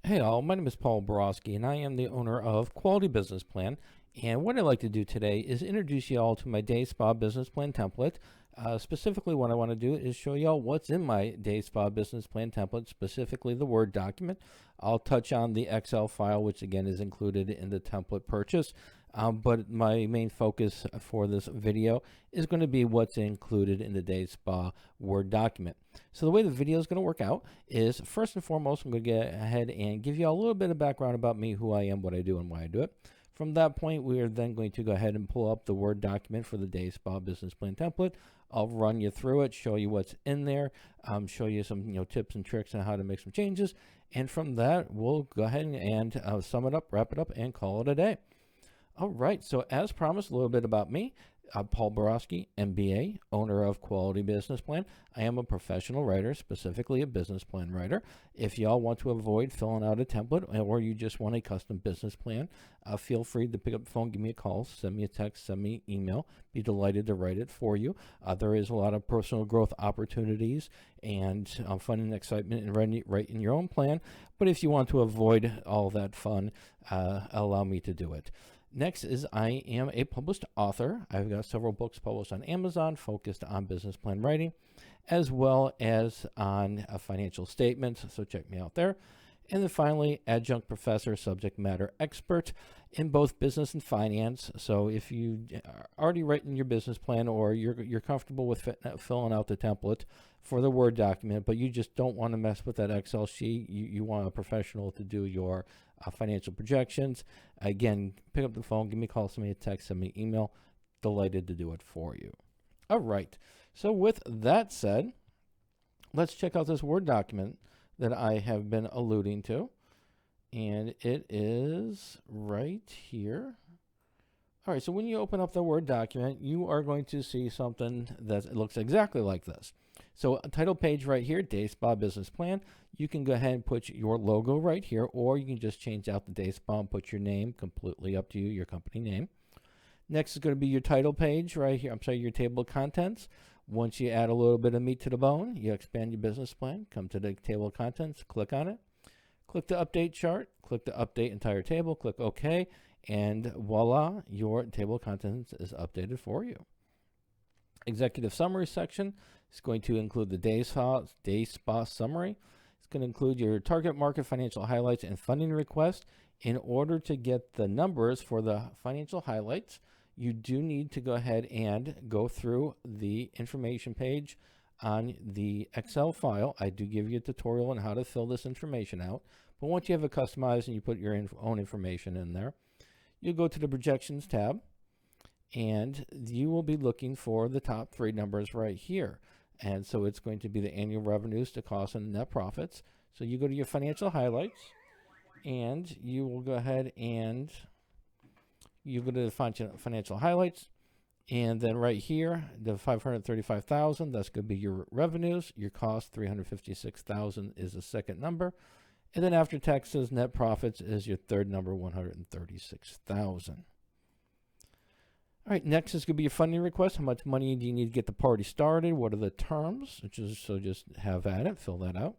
Hey all, my name is Paul Borosky and I am the owner of Quality Business Plan. And what I'd like to do today is introduce you all to my Day Spa Business Plan template. Specifically, what I want to do is show you all what's in my Day Spa Business Plan template, specifically the Word document. I'll touch on the Excel file, which again is included in the template purchase. But my main focus for this video is going to be what's included in the Day Spa Word document. So the way the video is going to work out is, first and foremost, I'm going to get ahead and give you a little bit of background about me, who I am, what I do, and why I do it. From that point, we are then going to go ahead and pull up the Word document for the Day Spa Business Plan template. I'll run you through it, show you what's in there, show you some tips and tricks on how to make some changes. And from that, we'll go ahead and sum it up, wrap it up, and call it a day. All right, so as promised, a little bit about me. Paul Borosky, MBA, owner of Quality Business Plan. I am a professional writer, specifically a business plan writer. If y'all want to avoid filling out a template or you just want a custom business plan, feel free to pick up the phone, give me a call, send me a text, send me an email. Be delighted to write it for you. There is a lot of personal growth opportunities and fun and excitement in writing your own plan. But if you want to avoid all that fun, allow me to do it. Next is I am a published author. I've got several books published on Amazon focused on business plan writing, as well as on financial statements, so check me out there. And then finally, adjunct professor, subject matter expert in both business and finance. So if you are already written your business plan or you're comfortable with filling out the template for the Word document, but you just don't want to mess with that Excel sheet, you want a professional to do your financial projections, again, pick up the phone, give me a call, send me a text, send me an email. Delighted to do it for you. All right. So with that said, let's check out this Word document that I have been alluding to. And it is right here. All right, so when you open up the Word document, you are going to see something that looks exactly like this. So a title page right here, Day Spa Business Plan. You can go ahead and put your logo right here, or you can just change out the Day Spa and put your name, completely up to you, your company name. Next is going to be your title page right here. Your table of contents. Once you add a little bit of meat to the bone, you expand your business plan, come to the table of contents, click on it, click the update chart, click the update entire table, click OK, and voila, your table of contents is updated for you. Executive summary section is going to include the Day Spa summary. It's going to include your target market financial highlights and funding request. In order to get the numbers for the financial highlights, you do need to go ahead and go through the information page on the Excel file. I do give you a tutorial on how to fill this information out. But once you have it customized and you put your own information in there, you go to the projections tab and you will be looking for the top three numbers right here. And so it's going to be the annual revenues, the costs, and net profits. So you go to your financial highlights and you will go ahead and you go to the financial highlights, and then right here, the 535,000, that's going to be your revenues. Your cost, 356,000, is the second number. And then after taxes, net profits is your third number, 136,000. All right, next is going to be your funding request. How much money do you need to get the party started? What are the terms? So just have at it, fill that out.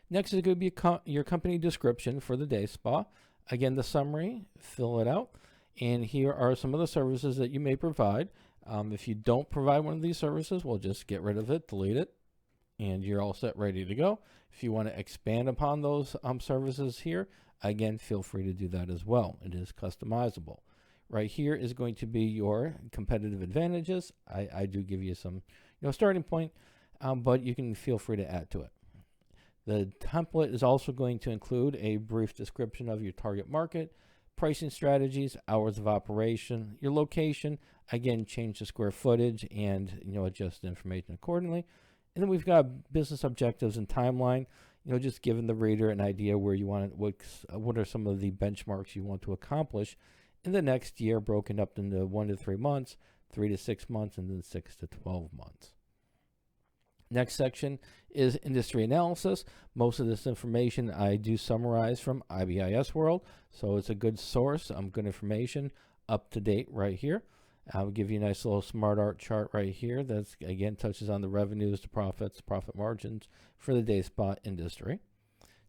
Next is going to be your company description for the Day Spa. Again, the summary, fill it out. And here are some of the services that you may provide. If you don't provide one of these services, we'll just get rid of it, delete it, and you're all set, ready to go. If you want to expand upon those services here, again, feel free to do that as well. It is customizable. Right here is going to be your competitive advantages. I do give you some starting point, but you can feel free to add to it. The template is also going to include a brief description of your target market, pricing strategies, hours of operation, your location. Again, change the square footage and adjust the information accordingly. And then we've got business objectives and timeline. Just giving the reader an idea where you want it, what are some of the benchmarks you want to accomplish in the next year, broken up into 1 to 3 months, 3 to 6 months, and then 6 to 12 months. Next section is industry analysis. Most of this information I do summarize from IBIS World, so it's a good source, good information, up to date right here. I'll give you a nice little smart art chart right here that's, again, touches on the revenues, the profits, profit margins for the Day Spa industry.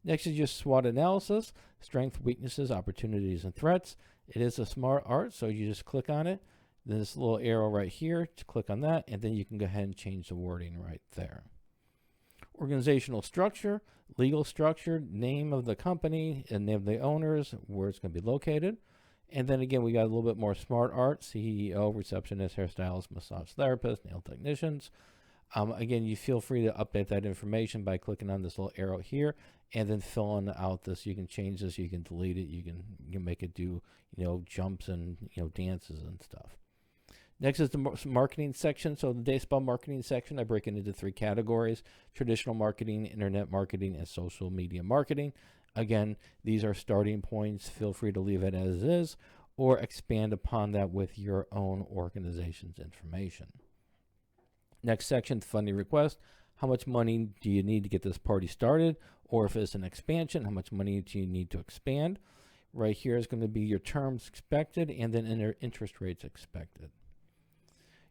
Next is your SWOT analysis, strengths, weaknesses, opportunities, and threats. It is a smart art, so you just click on it. Then this little arrow right here, to click on that, and then you can go ahead and change the wording right there. Organizational structure, legal structure, name of the company, and name of the owners, where it's going to be located. And then again, we got a little bit more smart art, CEO, receptionist, hairstylist, massage therapist, nail technicians. Again, you feel free to update that information by clicking on this little arrow here and then filling out this. You can change this, you can delete it, you can make it do, jumps and, dances and stuff. Next is the marketing section. So the Day Spa marketing section, I break it into 3 categories: traditional marketing, internet marketing, and social media marketing. Again, these are starting points. Feel free to leave it as is or expand upon that with your own organization's information. Next section, funding request. How much money do you need to get this party started? Or if it's an expansion, how much money do you need to expand? Right here is going to be your terms expected and then interest rates expected.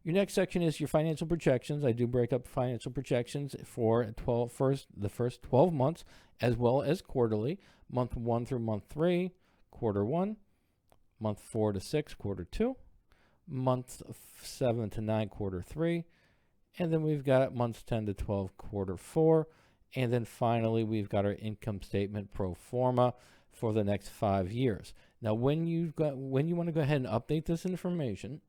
Your next section is your financial projections. I do break up financial projections for the first 12 months as well as quarterly, month 1 through month 3, quarter 1, month 4 to 6, quarter 2, month 7 to 9, quarter 3, and then we've got months 10 to 12, quarter 4, and then finally we've got our income statement pro forma for the next 5 years. Now, when you want to go ahead and update this information,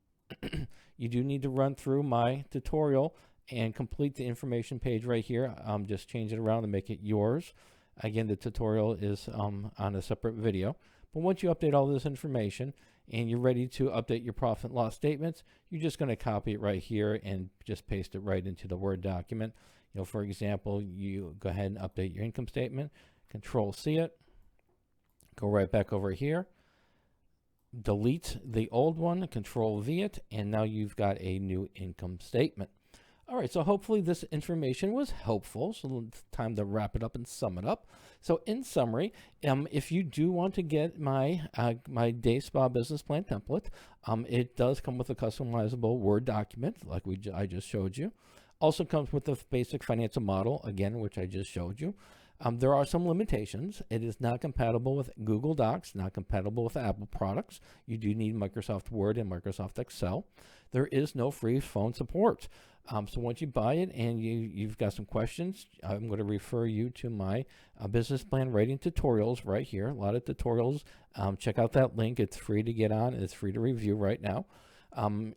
you do need to run through my tutorial and complete the information page right here. Just change it around and make it yours. Again, the tutorial is on a separate video. But once you update all this information and you're ready to update your profit and loss statements, you're just going to copy it right here and just paste it right into the Word document. For example, you go ahead and update your income statement, Control-C it, go right back over here, delete the old one, Control-V it, and now you've got a new income statement. All right, so hopefully this information was helpful. So it's time to wrap it up and sum it up. So in summary, if you do want to get my my Day Spa business plan template, it does come with a customizable Word document like I just showed you. Also comes with the basic financial model, again, which I just showed you. There are some limitations. It is not compatible with Google Docs, not compatible with Apple products. You do need Microsoft Word and Microsoft Excel. There is no free phone support. So once you buy it and you've got some questions, I'm going to refer you to my business plan writing tutorials right here. A lot of tutorials. Check out that link. It's free to get on. It's free to review right now.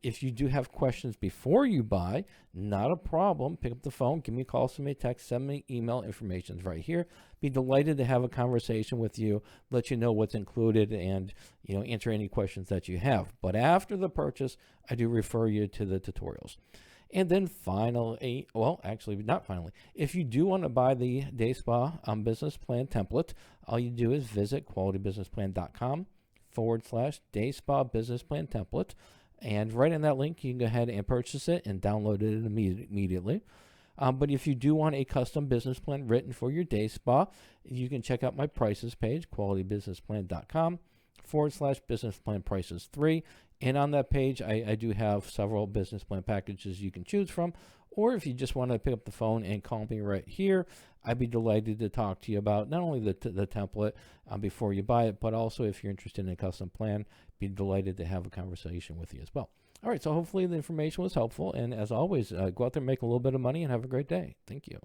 If you do have questions before you buy, not a problem. Pick up the phone, give me a call, send me a text, send me email. Information's right here. Be delighted to have a conversation with you, let you know what's included, and answer any questions that you have. But after the purchase, I do refer you to the tutorials. And then finally, well, actually not finally, if you do want to buy the Day Spa business plan template, all you do is visit qualitybusinessplan.com/Day Spa business plan template. And right in that link, you can go ahead and purchase it and download it immediately. But if you do want a custom business plan written for your Day Spa, you can check out my prices page, qualitybusinessplan.com/business plan prices 3. And on that page, I do have several business plan packages you can choose from. Or if you just want to pick up the phone and call me right here, I'd be delighted to talk to you about not only the template before you buy it, but also if you're interested in a custom plan, be delighted to have a conversation with you as well. All right, so hopefully the information was helpful. And as always, go out there and make a little bit of money and have a great day. Thank you.